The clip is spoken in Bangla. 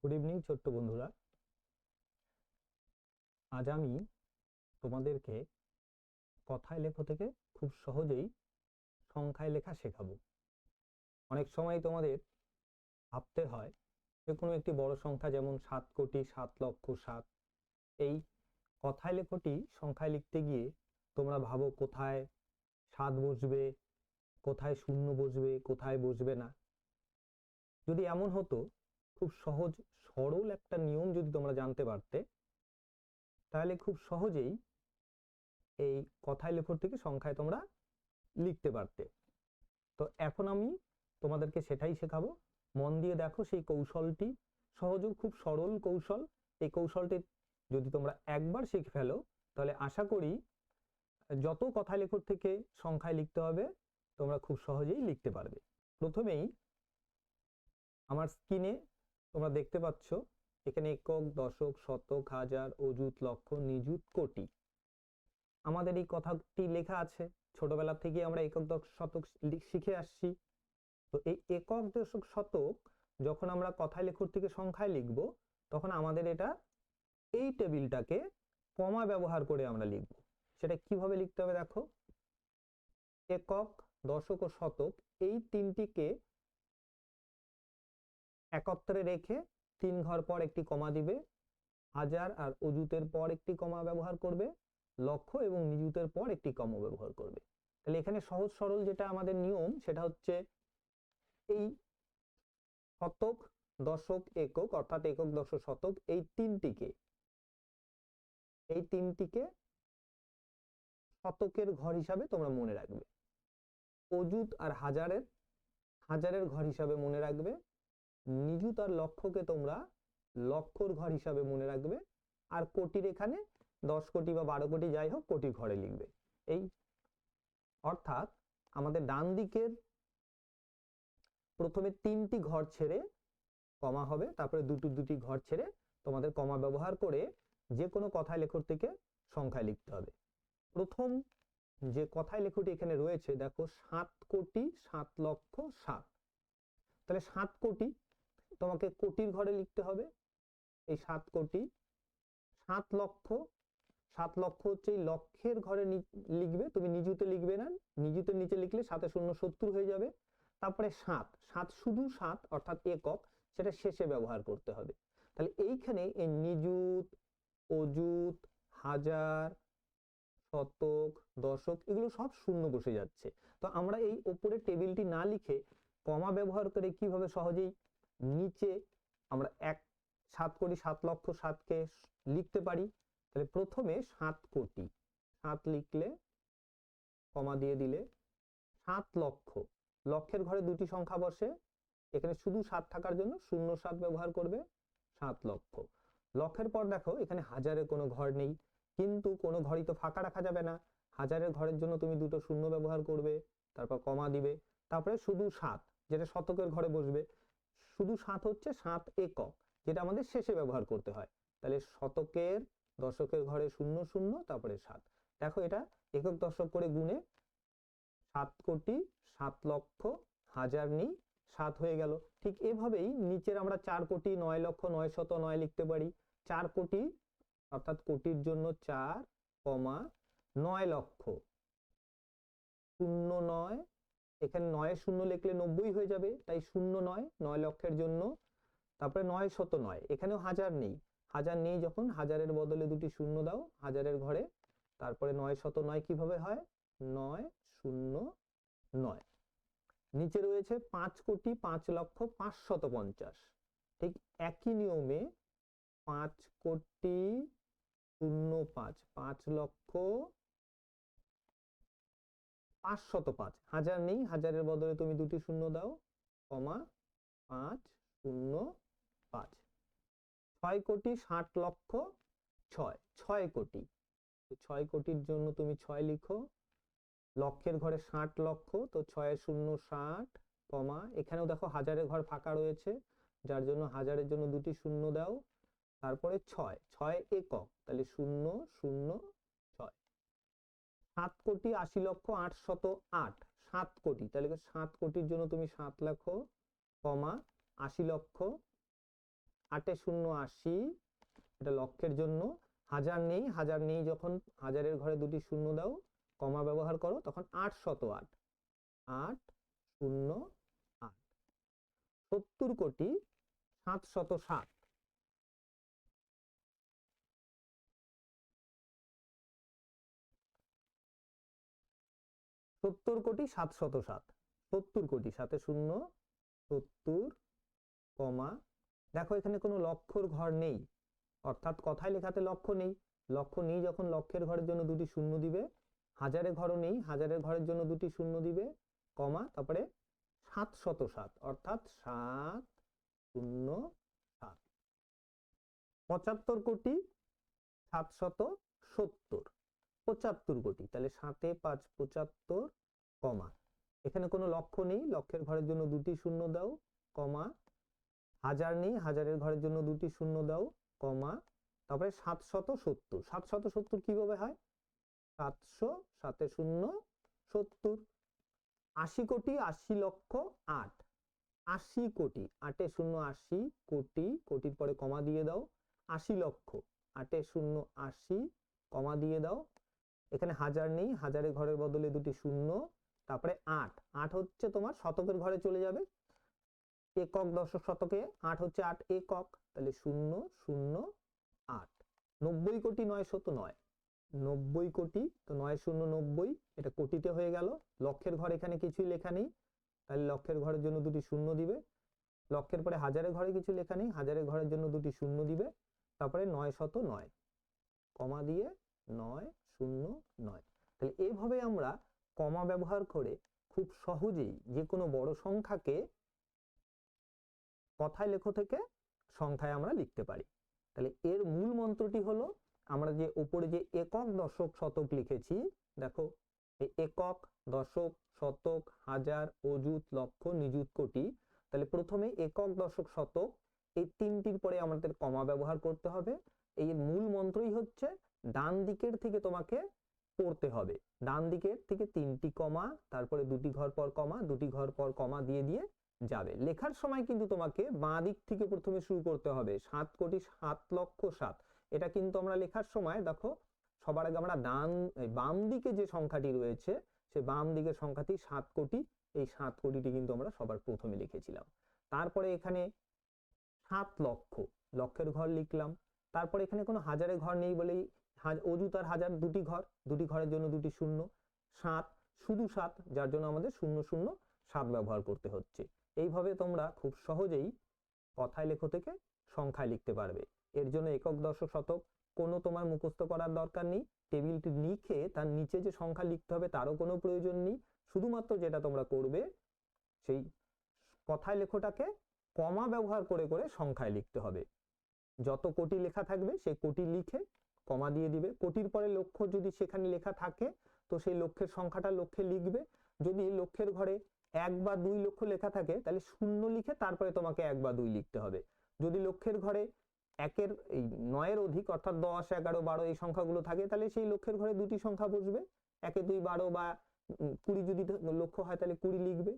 গুড ইভিনিং ছোট্ট বন্ধুরা। আজ আমি তোমাদেরকে কথায় লেখো থেকে খুব সহজেই সংখ্যায় লেখা শেখাবো। অনেক সময় তোমাদের ভাবতে হয় যে কোনো একটি বড় সংখ্যা যেমন 7,07,07,000 এই কথায় লেখোটি সংখ্যায় লিখতে গিয়ে তোমরা ভাবো কোথায় 7 বসবে, কোথায় 0 বসবে, কোথায় বসবে না। যদি এমন হতো, খুব সহজ সরল একটা নিয়ম যদি তোমরা জানতে পারতে, তাহলে খুব সহজেই এই কথায় লেখক থেকে সংখ্যায় তোমরা লিখতে পারতে। তো এখন আমি তোমাদেরকে সেটাই শেখাবো। মন দিয়ে দেখো সেই কৌশলটি, সহজ ও খুব সরল কৌশল। এই কৌশলটি যদি তোমরা একবার শিখে ফেলো তাহলে আশা করি যত কথায় লেখক থেকে সংখ্যায় লিখতে হবে তোমরা খুব সহজেই লিখতে পারবে। প্রথমেই আমার স্ক্রিনে তোমরা দেখতে পাচ্ছ এখানে একক, দশক, শতক, হাজার, অযুত, লক্ষ, নিযুত, কোটি আমাদের এই কথাটি লেখা আছে। ছোটবেলা থেকে আমরা একক, দশক, শতক শিখে আসছি। তো এই একক, দশক, শতক যখন আমরা কথায় লেখক থেকে সংখ্যায় লিখব তখন আমাদের এটা এই টেবিলটাকে কমা ব্যবহার করে আমরা লিখব। সেটা কিভাবে লিখতে হবে দেখো। একক, দশক ও শতক এই তিনটিকে একত্রে রেখে 3 ঘর পর একটি কমা দিবে। হাজার আর অযুতের পর একটি কমা ব্যবহার করবে। লক্ষ এবং নিযুতের পর একটি কমা ব্যবহার করবে। তাহলে এখানে সহজ সরল যেটা আমাদের নিয়ম সেটা হচ্ছে এই শতক, দশক, একক অর্থাৎ একক, দশক, শতক এই তিনটিকে শতকের ঘর হিসাবে তোমরা মনে রাখবে। অযুত আর হাজারের ঘর হিসাবে মনে রাখবে। নিযুত আর লক্ষকে তোমরা লক্ষর ঘর হিসাবে মনে রাখবে। আর কোটির এখানে 10 কোটি বা 12 কোটি যাই হোক কোটির ঘরে লিখবে। এই অর্থাৎ আমাদের ডান দিকের প্রথমে 3টি ঘর ছেড়ে কমা হবে, তারপরে দুটি ঘর ছেড়ে তোমাদের কমা ব্যবহার করে যে কোনো কথায় লেখক থেকে সংখ্যায় লিখতে হবে। প্রথম যে কথায় লেখকটি এখানে রয়েছে দেখো 7,07,07,000। তাহলে 7 কোটি তোমাকে কোটির ঘরে লিখতে হবে। এই 7 কোটি। 7 লক্ষ, 7 লক্ষ হচ্ছে এই লক্ষের ঘরে লিখবে, তুমি নিযুতে লিখবে না। নিযুতের নিচে লিখলে 7 এ 0 70 হয়ে যাবে। তারপরে 7 শুধু 7 অর্থাৎ একক, সেটা শেষে ব্যবহার করতে হবে। তাহলে এইখানে এই নিযুত, অযুত, হাজার, শতক, দশক এগুলো সব শূন্য বসে যাচ্ছে। তো আমরা এই উপরে টেবিলটি না লিখে কমা ব্যবহার করে কিভাবে সহজেই নিচে আমরা 7 কোটি 7 লক্ষ 7কে লিখতে পারি। তাহলে প্রথমে 7 কোটি, 7 লিখলে কমা দিয়ে দিলে। 7 লক্ষ, লক্ষের ঘরে দুটি সংখ্যা বসে, এখানে শুধু 7 থাকার জন্য 07 ব্যবহার করবে। 7 লক্ষ। লক্ষের পর দেখো এখানে হাজারের কোনো ঘর নেই, কিন্তু কোনো ঘরই তো ফাঁকা রাখা যাবে না। হাজারের ঘরের জন্য তুমি দুটো শূন্য ব্যবহার করবে, তারপর কমা দিবে। তারপরে শুধু 7 যেটা শতকের ঘরে বসবে। শুধু 7 হচ্ছে 7 একক, যেটা আমাদের শেষে ব্যবহার করতে হয়। তাহলে শতকের, দশকের ঘরে 0 0 তারপরে 7। দেখো এটা একক দশক করে গুণে 7 কোটি 7 লক্ষ, হাজার নেই 7 হয়ে গেল। ঠিক এভাবেই নিচের আমরা 4 কোটি 9 লক্ষ 909 লিখতে পারি। 4 কোটি অর্থাৎ কোটির জন্য 4 কমা 9 লক্ষ 09, এখানে 9 0 লিখলে 90 হয়ে যাবে, তাই 09 9 লক্ষের জন্য। তারপরে 909, এখানেও হাজার নেই, হাজার নেই যখন হাজারের বদলে দুটি শূন্য দাও হাজারের ঘরে। তারপরে 909 কিভাবে হয় 909। নিচে রয়েছে 5 কোটি 5 লক্ষ 550। ঠিক একই নিয়মে 5 কোটি 05 5 লক্ষ 505, হাজার নেই হাজারের বদলে তুমি দুটি শূন্য দাও কমা 505। 6 কোটি 60 লক্ষ 6 কোটি, 6 কোটির জন্য তুমি 6 লিখো। লক্ষের ঘরে 60 লক্ষ, তো 6 0 60 কমা, এখানেও দেখো হাজারের ঘর ফাঁকা রয়েছে, যার জন্য হাজারের জন্য দুটি শূন্য দাও। তারপরে 6 একক, তাহলে 0 0 6। 7 কোটি 80 লক্ষ 808, 7 কোটি, তাহলে 7 কোটির জন্য তুমি 7 লেখো কমা 80 লক্ষ 8 শূন্য 80, এটা লক্ষের জন্য। হাজার নেই, হাজার নেই যখন হাজারের ঘরে দুটি শূন্য দাও, কমা ব্যবহার করো, তখন 808, 808। 70 কোটি 707, 70 কোটি 707, 70 কোটি, সাথে শূন্য, 70, কমা, দেখো এখানে কোনো লক্ষর ঘর নেই, অর্থাৎ কথায় লেখাতে লক্ষ নেই। লক্ষ নেই যখন লক্ষের ঘরের জন্য দুটি শূন্য দিবে, হাজারের ঘরও নেই, হাজারের ঘরের জন্য দুটি শূন্য দিবে, কমা, তারপরে 707, অর্থাৎ 707। 75 কোটি 770, 75 কোটি, তাহলে 7 এ 5 75, কমা, এখানে কোনো লক্ষ নেই, লক্ষের ঘরের জন্য দুটি শূন্য দাও, কমা, হাজার নেই, হাজারের ঘরের জন্য দুটি শূন্য দাও, কমা, তারপরে 770, 770 কিভাবে হয়, 700, 7 শূন্য 70। 80 কোটি 80 লক্ষ 8, 80 কোটি, 8 শূন্য 80, কোটি, কোটির পরে কমা দিয়ে দাও, 80 লক্ষ, 8 শূন্য 80, কমা দিয়ে দাও, এখানে হাজার নেই, হাজারের ঘরের বদলে দুটি শূন্য, তারপরে 8, 8 হচ্ছে তোমার শতকের ঘরে চলে যাবে, একক দশক শতকে 8 হচ্ছে 8 একক, তাহলে 008। 90 কোটি 909, 90 কোটি, তো 9090, এটা কোটিতে হয়ে গেল। লক্ষের ঘর এখানে কিছুই লেখা নেই, তাহলে লক্ষের ঘরের জন্য দুটি শূন্য দিবে, লক্ষের পরে হাজারের ঘরে কিছু লেখা নেই, হাজারের ঘরের জন্য দুটি শূন্য দিবে, তারপরে 909, কমা দিয়ে 909। তাহলে এইভাবে আমরা কমা ব্যবহার করে খুব সহজেই যে কোনো বড় সংখ্যাকে কথায় লেখো থেকে সংখ্যায় আমরা লিখতে পারি। তাহলে এর মূল মন্ত্রটি হলো, আমরা যে উপরে যে একক দশক শতক লিখেছি, দেখো এই একক দশক শতক হাজার অযুত লক্ষ নিযুত কোটি, তাহলে প্রথমে একক দশক শতক এই তিনটির পরে আমাদের কমা ব্যবহার করতে হবে। এই মূল মন্ত্রই হচ্ছে ডান দিকের থেকে তোমাকে পড়তে হবে, ডান দিকের থেকে 3টি কমা, তারপরে 2টি ঘর পর কমা, 2টি ঘর পর কমা দিয়ে দিয়ে যাবে। লেখার সময় কিন্তু তোমাকে বাঁ দিক থেকে প্রথমে শুরু করতে হবে, 7 কোটি 7 লক্ষ 7, এটা কিন্তু আমরা লেখার সময় দেখো সবার আগে আমরা বাম দিকে যে সংখ্যাটি রয়েছে সেই বাম দিকের সংখ্যাটি 7 কোটি, এই 7 কোটিটি কিন্তু আমরা সবার প্রথমে লিখেছিলাম। তারপরে এখানে 7 লক্ষ, লক্ষের ঘর লিখলাম, তারপরে এখানে কোনো হাজারের ঘর নেই বলেই অযুত আর হাজার দুটি ঘর, দুটি ঘরের জন্য দুটি শূন্য, 7 শুধু 7, যার জন্য আমাদের 007 ব্যবহার করতে হচ্ছে। এইভাবে তোমরা খুব সহজেই কথায় লেখো থেকে সংখ্যায় লিখতে পারবে। এর জন্য একক দশক শতক কোনো তোমার মুখস্থ করার দরকার নেই, টেবিলটি লিখে তার নিচে যে সংখ্যা লিখতে হবে তারও কোনো প্রয়োজন নেই। শুধুমাত্র যেটা তোমরা করবে, সেই কথায় লেখোটাকে কমা ব্যবহার করে করে সংখ্যায় লিখতে হবে। যত কোটি লেখা থাকবে সেই কোটি লিখে কমা দিয়ে দিবে, কোটির পরে লক্ষ যদি সেখানে লেখা থাকে তো সেই লক্ষের সংখ্যাটা লক্ষে লিখবে। যদি লক্ষের ঘরে 1 বা 2 লক্ষ লেখা থাকে তাহলে শূন্য লিখে তারপরে তোমাকে 1 বা 2 লিখতে হবে। যদি লক্ষের ঘরে 1-এর এই 9-এর অধিক অর্থাৎ 10, 11, 12 এই সংখ্যাগুলো থাকে তাহলে সেই লক্ষের ঘরে দুটি সংখ্যা বসবে, 1, 2, 12 বা 20 যদি লক্ষ হয় তাহলে 20 লিখবে,